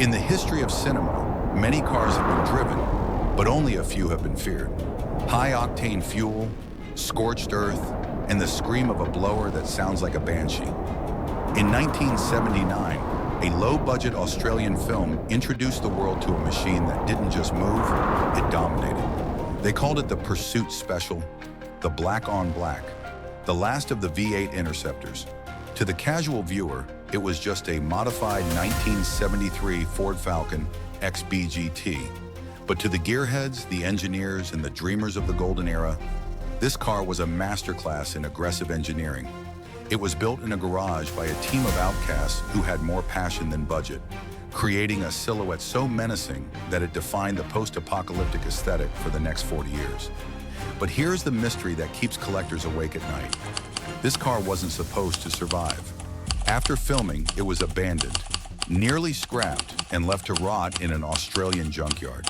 In the history of cinema, many cars have been driven, but only a few have been feared. High-octane fuel, scorched earth, and the scream of a blower that sounds like a banshee. In 1979, a low-budget Australian film introduced the world to a machine that didn't just move, it dominated. They called it the Pursuit Special, the Black on Black, the last of the V8 Interceptors. To the casual viewer, it was just a modified 1973 Ford Falcon XB-GT. But to the gearheads, the engineers, and the dreamers of the golden era, this car was a masterclass in aggressive engineering. It was built in a garage by a team of outcasts who had more passion than budget, creating a silhouette so menacing that it defined the post-apocalyptic aesthetic for the next 40 years. But here's the mystery that keeps collectors awake at night. This car wasn't supposed to survive. After filming, it was abandoned, nearly scrapped, and left to rot in an Australian junkyard.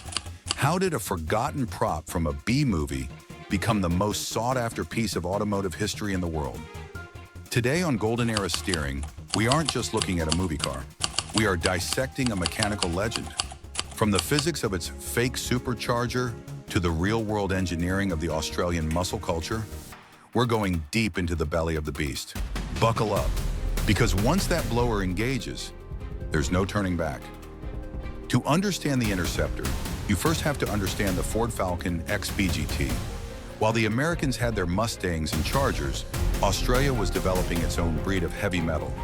How did a forgotten prop from a B-movie become the most sought-after piece of automotive history in the world? Today on Golden Era Steering, we aren't just looking at a movie car. We are dissecting a mechanical legend. From the physics of its fake supercharger to the real-world engineering of the Australian muscle culture, we're going deep into the belly of the beast. Buckle up, because once that blower engages, there's no turning back. To understand the Interceptor, you first have to understand the Ford Falcon XB-GT. While the Americans had their Mustangs and Chargers, Australia was developing its own breed of heavy metal.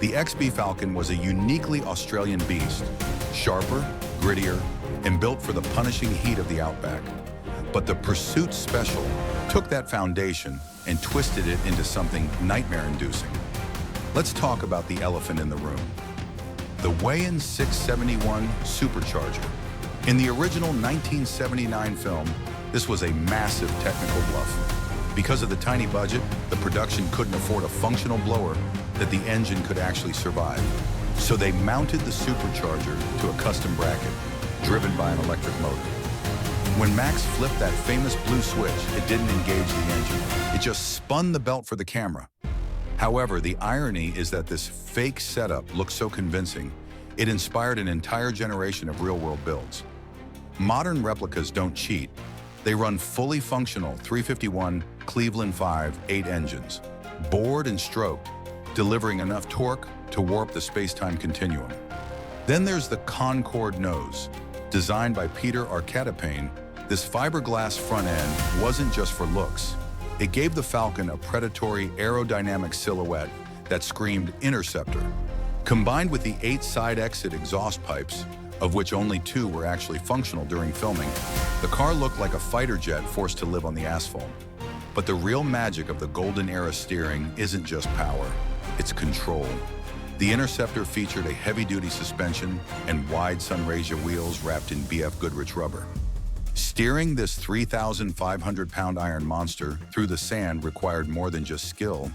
The XB Falcon was a uniquely Australian beast, sharper, grittier, and built for the punishing heat of the outback. But the Pursuit Special took that foundation and twisted it into something nightmare-inducing. Let's talk about the elephant in the room. The Wasteland 671 supercharger. In the original 1979 film, this was a massive technical bluff. Because of the tiny budget, the production couldn't afford a functional blower that the engine could actually survive. So they mounted the supercharger to a custom bracket, driven by an electric motor. When Max flipped that famous blue switch, it didn't engage the engine. It just spun the belt for the camera. However, the irony is that this fake setup looked so convincing, it inspired an entire generation of real-world builds. Modern replicas don't cheat. They run fully functional 351 Cleveland 5 8 engines, bored and stroked, delivering enough torque to warp the space-time continuum. Then there's the Concorde nose. Designed by Peter Arcatapane, this fiberglass front end wasn't just for looks. It gave the Falcon a predatory aerodynamic silhouette that screamed Interceptor. Combined with the 8 side exit exhaust pipes, of which only 2 were actually functional during filming, the car looked like a fighter jet forced to live on the asphalt. But the real magic of the golden era steering isn't just power, it's control. The Interceptor featured a heavy-duty suspension and wide Sunraysia wheels wrapped in BF Goodrich rubber. Steering this 3,500-pound iron monster through the sand required more than just skill,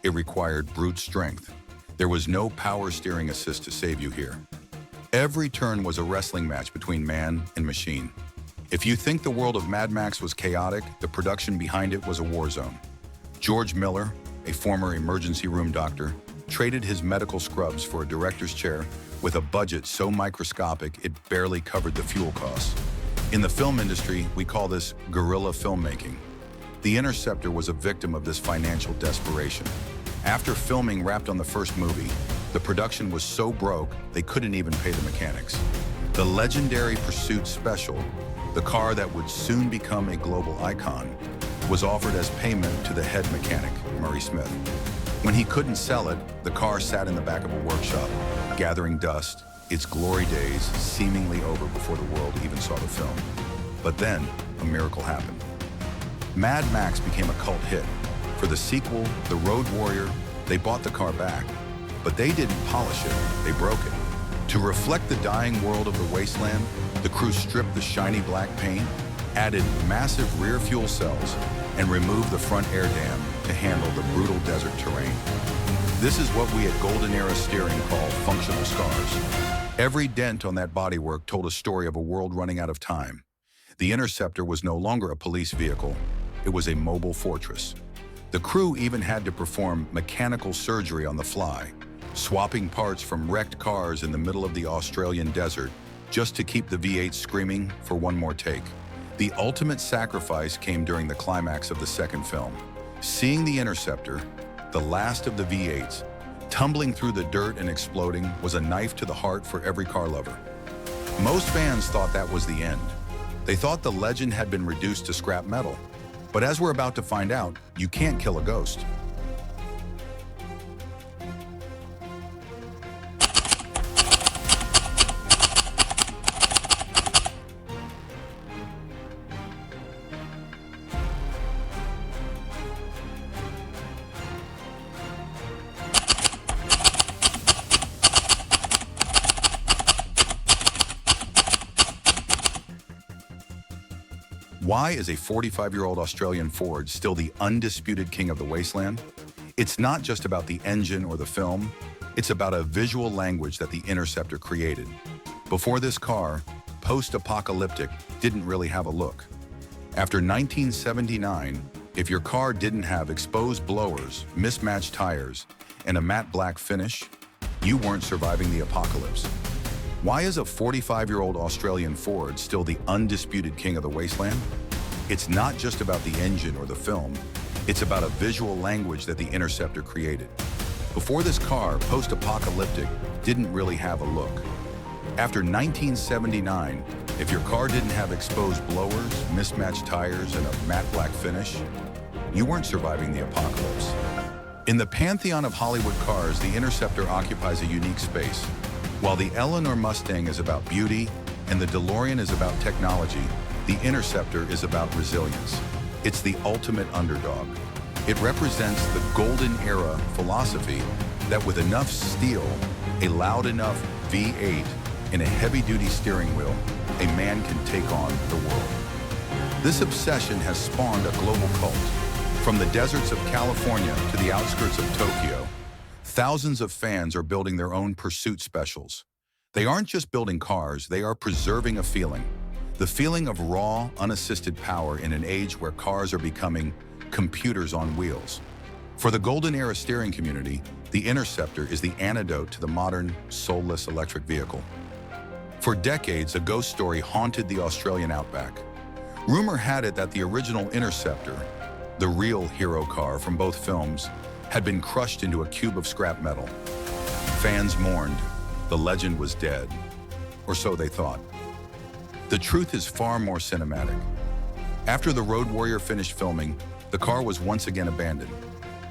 it required brute strength. There was no power steering assist to save you here. Every turn was a wrestling match between man and machine. If you think the world of Mad Max was chaotic, the production behind it was a war zone. George Miller, a former emergency room doctor, traded his medical scrubs for a director's chair with a budget so microscopic it barely covered the fuel costs. In the film industry, we call this guerrilla filmmaking. The Interceptor was a victim of this financial desperation. After filming wrapped on the first movie, the production was so broke they couldn't even pay the mechanics. The legendary Pursuit Special, the car that would soon become a global icon, was offered as payment to the head mechanic, Murray Smith. When he couldn't sell it, the car sat in the back of a workshop, gathering dust, its glory days seemingly over before the world even saw the film. But then, a miracle happened. Mad Max became a cult hit. For the sequel, The Road Warrior, they bought the car back. But they didn't polish it, they broke it. To reflect the dying world of the Wasteland, the crew stripped the shiny black paint, added massive rear fuel cells, and removed the front air dam to handle the brutal desert terrain. This is what we at Golden Era Steering call functional scars. Every dent on that bodywork told a story of a world running out of time. The Interceptor was no longer a police vehicle, it was a mobile fortress. The crew even had to perform mechanical surgery on the fly, swapping parts from wrecked cars in the middle of the Australian desert just to keep the V8 screaming for one more take. The ultimate sacrifice came during the climax of the second film. Seeing the Interceptor, the last of the V8s, tumbling through the dirt and exploding was a knife to the heart for every car lover. Most fans thought that was the end. They thought the legend had been reduced to scrap metal. But as we're about to find out, you can't kill a ghost. Why is a 45-year-old Australian Ford still the undisputed king of the Wasteland? It's not just about the engine or the film, it's about a visual language that the Interceptor created. Before this car, post-apocalyptic didn't really have a look. After 1979, if your car didn't have exposed blowers, mismatched tires, and a matte black finish, you weren't surviving the apocalypse. Why is a 45-year-old Australian Ford still the undisputed king of the Wasteland? It's not just about the engine or the film, it's about a visual language that the Interceptor created. Before this car, post-apocalyptic didn't really have a look. After 1979, if your car didn't have exposed blowers, mismatched tires, and a matte black finish, you weren't surviving the apocalypse. In the pantheon of Hollywood cars, the Interceptor occupies a unique space. While the Eleanor Mustang is about beauty and the DeLorean is about technology, the Interceptor is about resilience. It's the ultimate underdog. It represents the golden era philosophy that with enough steel, a loud enough V8, and a heavy-duty steering wheel, a man can take on the world. This obsession has spawned a global cult. From the deserts of California to the outskirts of Tokyo, thousands of fans are building their own pursuit specials. They aren't just building cars, they are preserving a feeling. The feeling of raw, unassisted power in an age where cars are becoming computers on wheels. For the golden era steering community, the Interceptor is the antidote to the modern, soulless electric vehicle. For decades, a ghost story haunted the Australian outback. Rumor had it that the original Interceptor, the real hero car from both films, had been crushed into a cube of scrap metal. Fans mourned. The legend was dead. Or so they thought. The truth is far more cinematic. After the Road Warrior finished filming, the car was once again abandoned.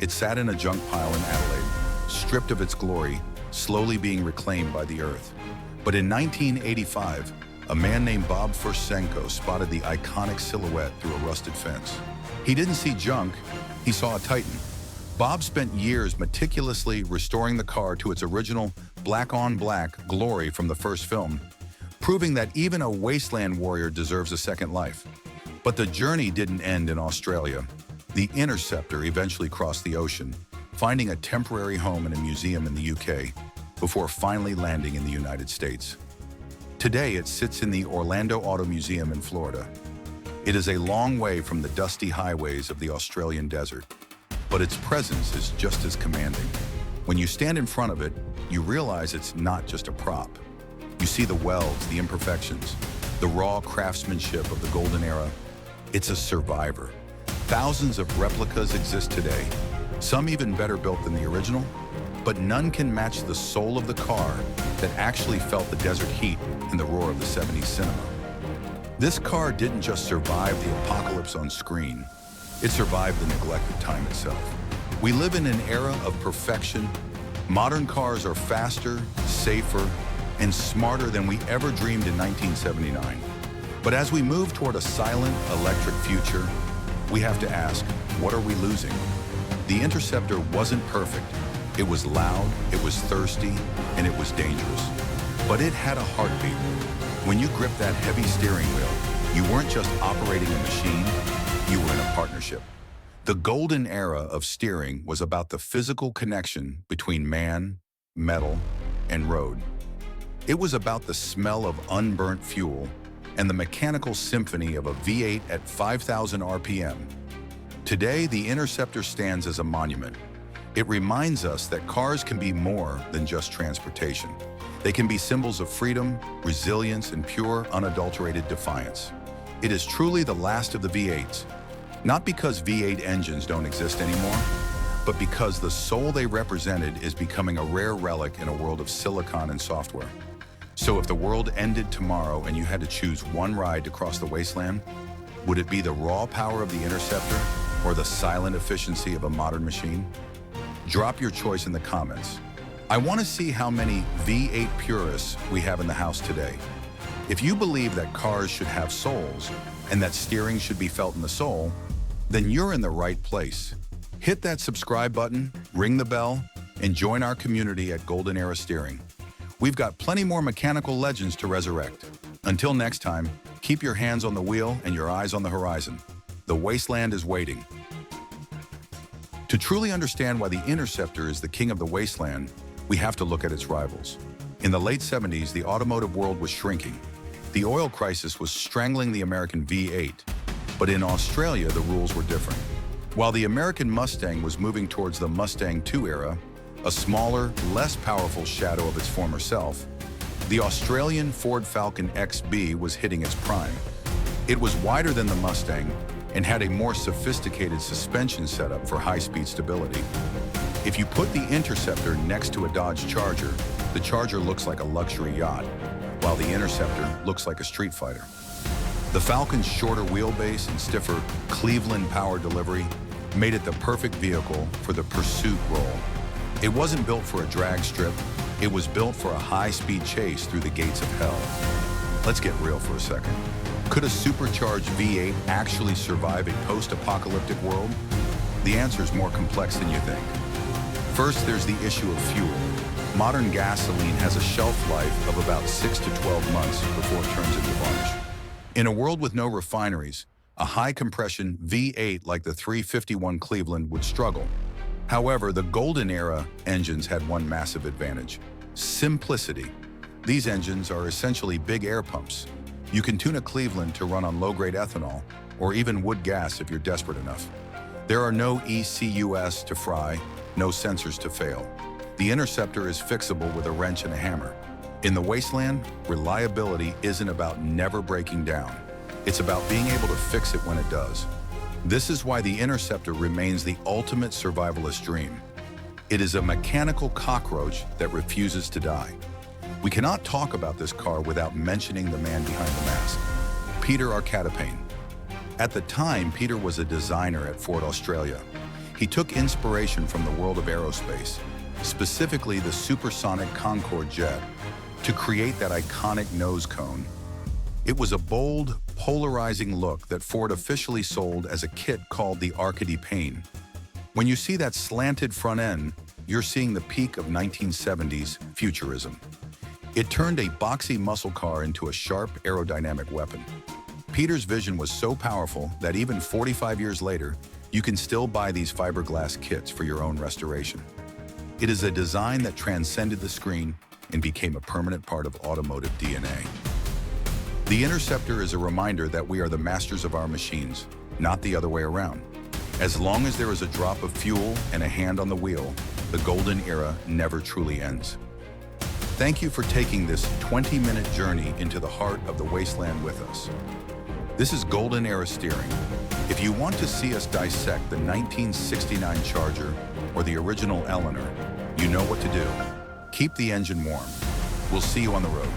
It sat in a junk pile in Adelaide, stripped of its glory, slowly being reclaimed by the earth. But in 1985, a man named Bob Fursenko spotted the iconic silhouette through a rusted fence. He didn't see junk, he saw a titan. Bob spent years meticulously restoring the car to its original black-on-black glory from the first film, proving that even a Wasteland warrior deserves a second life. But the journey didn't end in Australia. The Interceptor eventually crossed the ocean, finding a temporary home in a museum in the UK, before finally landing in the United States. Today, it sits in the Orlando Auto Museum in Florida. It is a long way from the dusty highways of the Australian desert, but its presence is just as commanding. When you stand in front of it, you realize it's not just a prop. You see the welds, the imperfections, the raw craftsmanship of the golden era. It's a survivor. Thousands of replicas exist today, some even better built than the original, but none can match the soul of the car that actually felt the desert heat and the roar of the 70s cinema. This car didn't just survive the apocalypse on screen, it survived the neglect of time itself. We live in an era of perfection. Modern cars are faster, safer, and smarter than we ever dreamed in 1979. But as we move toward a silent, electric future, we have to ask, what are we losing? The Interceptor wasn't perfect. It was loud, it was thirsty, and it was dangerous. But it had a heartbeat. When you gripped that heavy steering wheel, you weren't just operating a machine, you were in a partnership. The golden era of steering was about the physical connection between man, metal, and road. It was about the smell of unburnt fuel and the mechanical symphony of a V8 at 5,000 RPM. Today, the Interceptor stands as a monument. It reminds us that cars can be more than just transportation. They can be symbols of freedom, resilience, and pure, unadulterated defiance. It is truly the last of the V8s, not because V8 engines don't exist anymore, but because the soul they represented is becoming a rare relic in a world of silicon and software. So if the world ended tomorrow and you had to choose one ride to cross the wasteland, would it be the raw power of the Interceptor or the silent efficiency of a modern machine? Drop your choice in the comments. I want to see how many V8 purists we have in the house today. If you believe that cars should have souls and that steering should be felt in the soul, then you're in the right place. Hit that subscribe button, ring the bell, and join our community at Golden Era Steering. We've got plenty more mechanical legends to resurrect. Until next time, keep your hands on the wheel and your eyes on the horizon. The wasteland is waiting. To truly understand why the Interceptor is the king of the wasteland, we have to look at its rivals. In the late 70s, the automotive world was shrinking. The oil crisis was strangling the American V8. But in Australia, the rules were different. While the American Mustang was moving towards the Mustang II era, a smaller, less powerful shadow of its former self, the Australian Ford Falcon XB was hitting its prime. It was wider than the Mustang and had a more sophisticated suspension setup for high-speed stability. If you put the Interceptor next to a Dodge Charger, the Charger looks like a luxury yacht, while the Interceptor looks like a street fighter. The Falcon's shorter wheelbase and stiffer Cleveland power delivery made it the perfect vehicle for the pursuit role. It wasn't built for a drag strip, it was built for a high-speed chase through the gates of hell. Let's get real for a second. Could a supercharged V8 actually survive a post-apocalyptic world? The answer is more complex than you think. First, there's the issue of fuel. Modern gasoline has a shelf life of about 6 to 12 months before it turns into varnish. In a world with no refineries, a high-compression V8 like the 351 Cleveland would struggle. However, the Golden Era engines had one massive advantage: simplicity. These engines are essentially big air pumps. You can tune a Cleveland to run on low-grade ethanol, or even wood gas if you're desperate enough. There are no ECUs to fry, no sensors to fail. The Interceptor is fixable with a wrench and a hammer. In the wasteland, reliability isn't about never breaking down. It's about being able to fix it when it does. This is why the Interceptor remains the ultimate survivalist dream. It is a mechanical cockroach that refuses to die. We cannot talk about this car without mentioning the man behind the mask, Peter Arcadipane. At the time, Peter was a designer at Ford Australia. He took inspiration from the world of aerospace, specifically the supersonic Concorde jet, to create that iconic nose cone. It was a bold, polarizing look that Ford officially sold as a kit called the Arcadipane. When you see that slanted front end, you're seeing the peak of 1970s futurism. It turned a boxy muscle car into a sharp aerodynamic weapon. Peter's vision was so powerful that even 45 years later, you can still buy these fiberglass kits for your own restoration. It is a design that transcended the screen and became a permanent part of automotive DNA. The Interceptor is a reminder that we are the masters of our machines, not the other way around. As long as there is a drop of fuel and a hand on the wheel, the golden era never truly ends. Thank you for taking this 20-minute journey into the heart of the wasteland with us. This is Golden Era Steering. If you want to see us dissect the 1969 Charger or the original Eleanor, you know what to do. Keep the engine warm. We'll see you on the road.